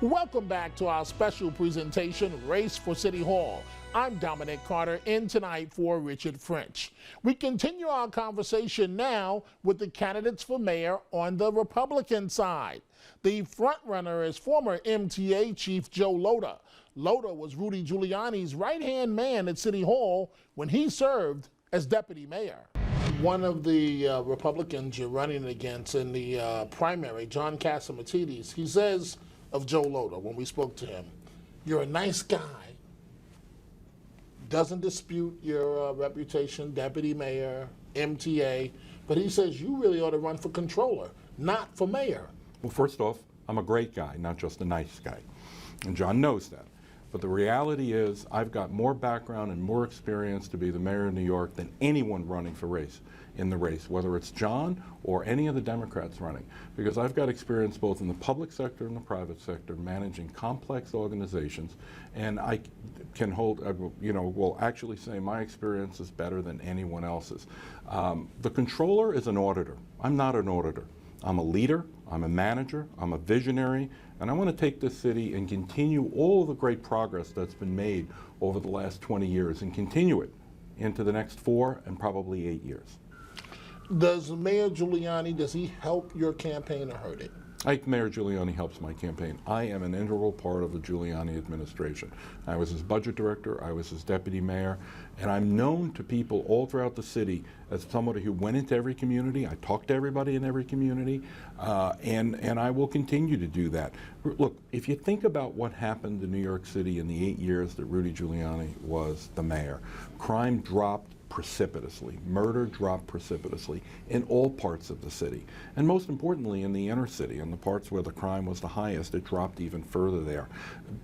Welcome back to our special presentation, Race for City Hall. I'm Dominic Carter, in tonight for Richard French. We continue our conversation now with the candidates for mayor on the Republican side. The frontrunner is former MTA Chief Joe Lhota. Lhota was Rudy Giuliani's right-hand man at City Hall when he served as deputy mayor. One of the Republicans you're running against in the primary, John Catsimatidis, he says of Joe Lhota when we spoke to him, "You're a nice guy, doesn't dispute your reputation, deputy mayor, MTA, but he says you really ought to run for controller, not for mayor." Well, first off, I'm a great guy, not just a nice guy. And John knows that. But the reality is I've got more background and more experience to be the mayor of New York than anyone running for in the race, whether it's John or any of the Democrats running, because I've got experience both in the public sector and the private sector managing complex organizations, and I can will actually say my experience is better than anyone else's. The controller is an auditor. I'm not an auditor. I'm a leader, I'm a manager, I'm a visionary, and I want to take this city and continue all of the great progress that's been made over the last 20 years and continue it into the next 4 and probably 8 years. Does Mayor Giuliani, does he help your campaign or hurt it? I think Mayor Giuliani helps my campaign. I am an integral part of the Giuliani administration. I was his budget director, I was his deputy mayor, and I'm known to people all throughout the city as somebody who went into every community. I talked to everybody in every community, and I will continue to do that. Look, if you think about what happened in New York City in the 8 years that Rudy Giuliani was the mayor, crime dropped precipitously. Murder dropped precipitously in all parts of the city. And most importantly, in the inner city, in the parts where the crime was the highest, it dropped even further there.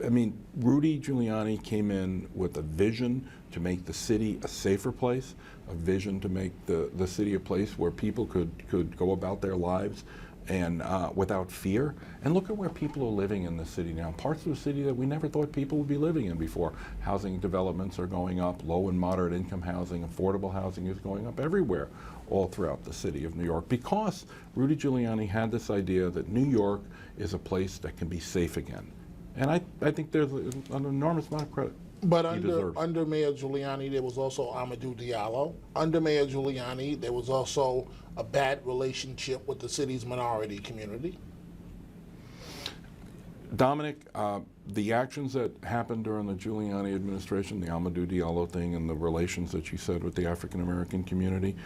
I mean, Rudy Giuliani came in with a vision to make the city a safer place, a vision to make the city a place where people could go about their lives and without fear. And look at where people are living in the city now. Parts of the city that we never thought people would be living in before. Housing developments are going up, low and moderate income housing, affordable housing is going up everywhere, all throughout the city of New York, because Rudy Giuliani had this idea that New York is a place that can be safe again. And I think there's an enormous amount of credit. But under Mayor Giuliani, there was also Amadou Diallo. Under Mayor Giuliani, there was also a bad relationship with the city's minority community. Dominic, the actions that happened during the Giuliani administration, the Amadou Diallo thing and the relations that you said with the African American community,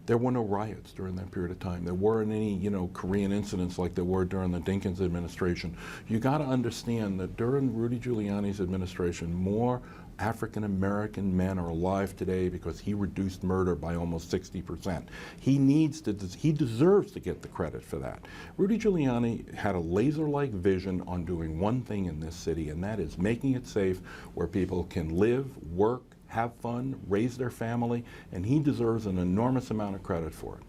there were no riots during that period of time. There weren't any, Korean incidents like there were during the Dinkins administration. You got to understand that during Rudy Giuliani's administration, more African American men are alive today because he reduced murder by almost 60%. He deserves to get the credit for that. Rudy Giuliani had a laser-like vision on doing one thing in this city, and that is making it safe where people can live, work, have fun, raise their family, and he deserves an enormous amount of credit for it.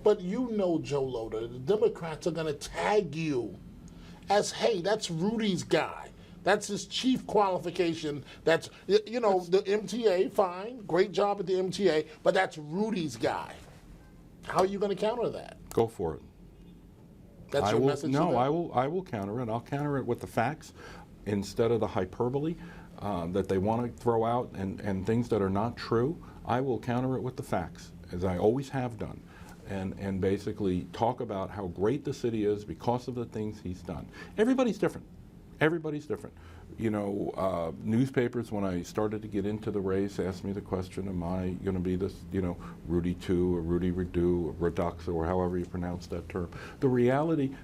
But you know, Joe Lhota, the Democrats are going to tag you as, hey, that's Rudy's guy. That's his chief qualification. That's, the MTA, fine, great job at the MTA, but that's Rudy's guy. How are you going to counter that? Go for it. That's your message? No, I will counter it. I'll counter it with the facts instead of the hyperbole that they want to throw out and things that are not true. I will counter it with the facts, as I always have done, and basically talk about how great the city is because of the things he's done. Everybody's different. Everybody's different. Newspapers, when I started to get into the race, asked me the question, am I going to be this, Rudy 2 or Rudy Redu or Redux or however you pronounce that term. The reality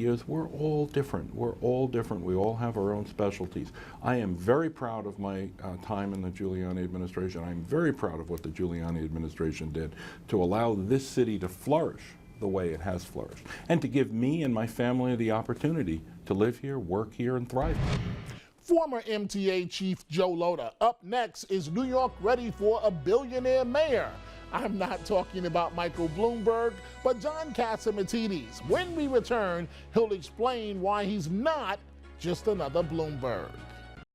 is we're all different. We're all different. We all have our own specialties. I am very proud of my time in the Giuliani administration. I'm very proud of what the Giuliani administration did to allow this city to flourish the way it has flourished, and to give me and my family the opportunity to live here, work here, and thrive here. Former MTA Chief Joe Lhota. Up next, is New York ready for a billionaire mayor? I'm not talking about Michael Bloomberg, but John Catsimatidis. When we return, he'll explain why he's not just another Bloomberg.